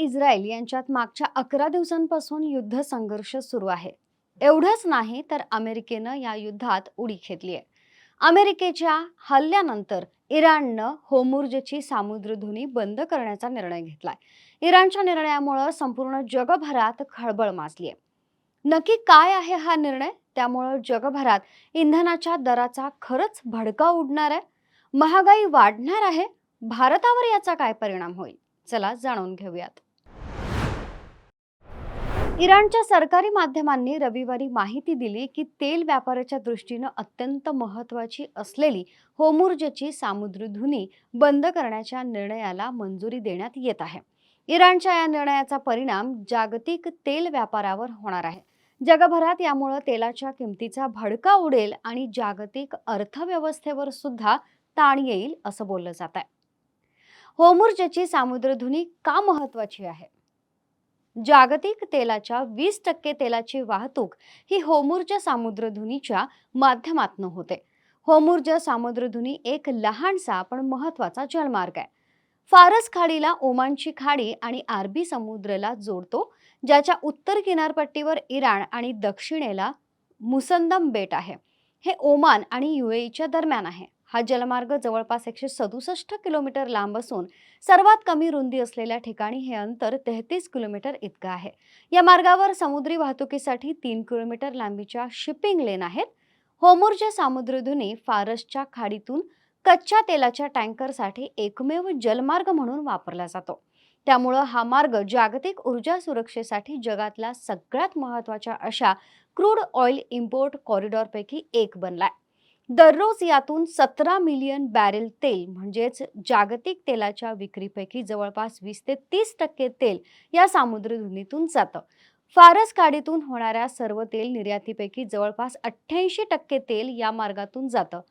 Israel यांच्यात मागच्या 11 दिवसांपासून युद्ध संघर्ष सुरू आहे. एवढंच नाही तर अमेरिकेनं या युद्धात उडी घेतली आहे. अमेरिकेच्या हल्ल्यानंतर इराणनं होर्मुझची सामुद्रधुनी बंद करण्याचा निर्णय घेतलाय. इराणच्या निर्णयामुळे संपूर्ण जगभरात खळबळ माजली आहे. नक्की काय आहे हा निर्णय? त्यामुळे जगभरात इंधनाच्या दराचा खरंच भडका उडणार आहे? महागाई वाढणार आहे? भारतावर याचा काय परिणाम होईल? चला जाणून घेऊयात. इराणच्या सरकारी माध्यमांनी रविवारी माहिती दिली की तेल व्यापाराच्या दृष्टीनं अत्यंत महत्त्वाची असलेली होर्मुझची सामुद्रधुनी बंद करण्याच्या निर्णयाला मंजुरी देण्यात येत आहे. इराणच्या या निर्णयाचा परिणाम जागतिक तेल व्यापारावर होणार आहे. जगभरात यामुळे तेलाच्या किमतीचा भडका उडेल आणि जागतिक अर्थव्यवस्थेवर सुद्धा ताण येईल असं बोललं जात आहे. होर्मुझची सामुद्रधुनी का महत्त्वाची आहे? जागतिक तेलाच्या 20% तेलाची वाहतूक ही होर्मुझ सामुद्रधुनीच्या माध्यमातून होते. होर्मुझ सामुद्रधुनी एक लहानसा पण महत्त्वाचा जलमार्ग आहे. फारस खाडीला ओमानची खाडी आणि अरबी समुद्राला जोडतो, ज्याच्या उत्तर किनारपट्टीवर इराण आणि दक्षिणेला मुसंदम बेट आहे. हे ओमान आणि UAEच्या दरम्यान आहे. हा जलमार्ग जवळपास 167 किलोमीटर लांब असून सर्वात कमी रुंदी असलेल्या ठिकाणी हे अंतर 33 किलोमीटर इतकं आहे. या मार्गावर समुद्री वाहतुकीसाठी 3 किलोमीटर लांबीच्या शिपिंग लेन आहेत. होर्मुझ सामुद्रधुनी फारसच्या खाडीतून कच्च्या तेलाच्या टँकरसाठी एकमेव जलमार्ग म्हणून वापरला जातो. त्यामुळं हा मार्ग जागतिक ऊर्जा सुरक्षेसाठी जगातल्या सगळ्यात महत्त्वाच्या अशा क्रूड ऑइल इम्पोर्ट कॉरिडॉरपैकी एक बनलाय. दररोज यातून 17 मिलियन बॅरेल तेल म्हणजेच जागतिक तेलाच्या विक्रीपैकी जवळपास 20 ते 30% तेल या सामुद्रधुनीतून जातं. फारस खाडीतून होणाऱ्या सर्व तेल निर्यातीपैकी जवळपास 88% तेल या मार्गातून जातं.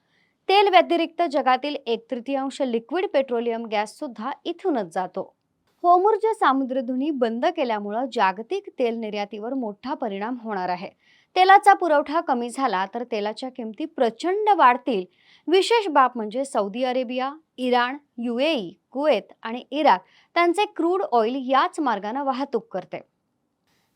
तेल व्यतिरिक्त जगातील 1/3 लिक्विड पेट्रोलियम गॅस सुद्धा इथूनच जातो. होर्मुझ सामुद्रधुनी बंद केल्यामुळे जागतिक तेल निर्यातीवर मोठा परिणाम होणार आहे. तेलाचा पुरवठा कमी झाला तर तेलाच्या किमती प्रचंड वाढतील. विशेष बाब म्हणजे Saudi Arabia, Iran, UAE, Kuwait आणि इराक त्यांचे क्रूड ऑइल याच मार्गाने वाहतूक करते.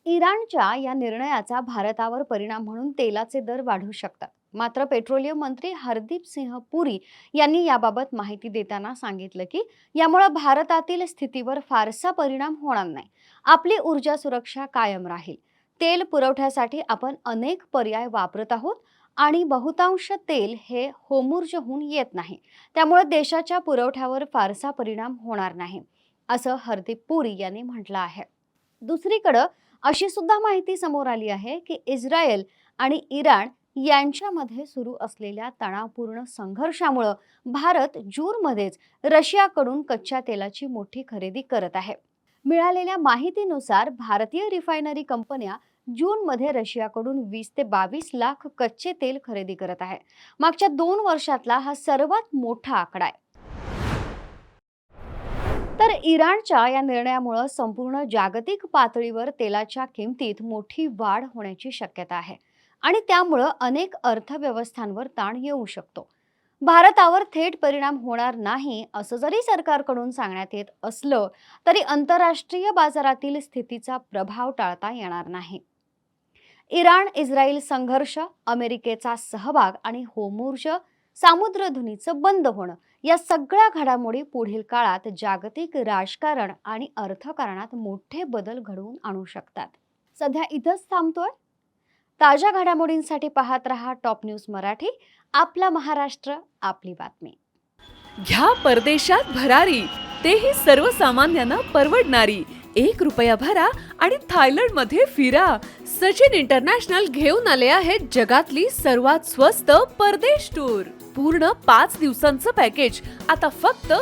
इराणच्या या निर्णयाचा भारतावर परिणाम म्हणून तेलाचे दर वाढू शकतात. मात्र पेट्रोलियम मंत्री हरदीप सिंह पुरी यांनी याबाबत माहिती देताना सांगितलं की यामुळे भारतातील स्थितीवर फारसा परिणाम होणार नाही. आपली ऊर्जा सुरक्षा कायम राहील. तेल पुरवठ्यासाठी आपण अनेक पर्याय वापरत आहोत आणि बहुतांश तेल हे होर्मुझहून येत नाही. त्यामुळे देशाच्या पुरवठ्यावर फारसा परिणाम होणार नाही, असं हरदीप पुरी यांनी म्हटलं आहे. दुसरीकडे अशी सुद्धा माहिती समोर आली आहे की इस्रायल आणि इराण यांच्यामध्ये सुरू असलेल्या तणावपूर्ण संघर्षामुळे भारत जूनमध्येच रशियाकडून कच्च्या तेलाची मोठी खरेदी करत आहे. मिळालेल्या माहितीनुसार भारतीय रिफायनरी कंपन्या जूनमध्ये रशियाकडून 20 ते 22 लाख कच्चे तेल खरेदी करत आहे. मागच्या 2 वर्षातला हा सर्वात मोठा आकडा आहे. तर इराणच्या या निर्णयामुळे संपूर्ण जागतिक पातळीवर तेलाच्या किमतीत मोठी वाढ होण्याची शक्यता आहे आणि त्यामुळे अनेक अर्थव्यवस्थांवर ताण येऊ शकतो. भारतावर थेट परिणाम होणार नाही असं जरी सरकारकडून सांगण्यात येत असलं तरी आंतरराष्ट्रीय बाजारातील स्थितीचा प्रभाव टाळता येणार नाही. इराण इस्रायल संघर्ष, अमेरिकेचा सहभाग आणि होर्मुझ सामुद्रधुनीचं बंद होणं या सगळ्या घडामोडी पुढील काळात जागतिक राजकारण आणि अर्थकारणात मोठे बदल घडवून आणू शकतात. सध्या इथंच थांबतोय. ताज्या घडामोडींसाठी पाहत रहा टॉप न्यूज मराठी. आपला महाराष्ट्र, आपली बातमी. घ्या परदेशात भरारी, तेही सर्वसामान्यांना परवडणारी. 1 रुपया भरा आणि थायलंडमध्ये फिरा. सचिन इंटरनॅशनल घेऊन आले आहेत जगातली सर्वात स्वस्त परदेश टूर. पूर्ण 5 दिवसांचं पॅकेज आता फक्त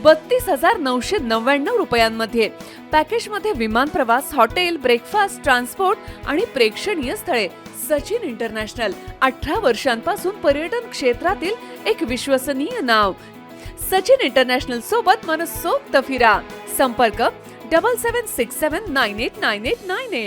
32,999 रुपयांमध्ये. पॅकेजमध्ये विमान प्रवास, हॉटेल, ब्रेकफास्ट, ट्रान्सपोर्ट आणि प्रेक्षणीय स्थळे. सचिन इंटरनॅशनल 18 वर्षांपासून पर्यटन क्षेत्रातील एक विश्वसनीय नाव. सचिन इंटरनॅशनल सोबत मनसोक्त फिरा. संपर्क 7767989898.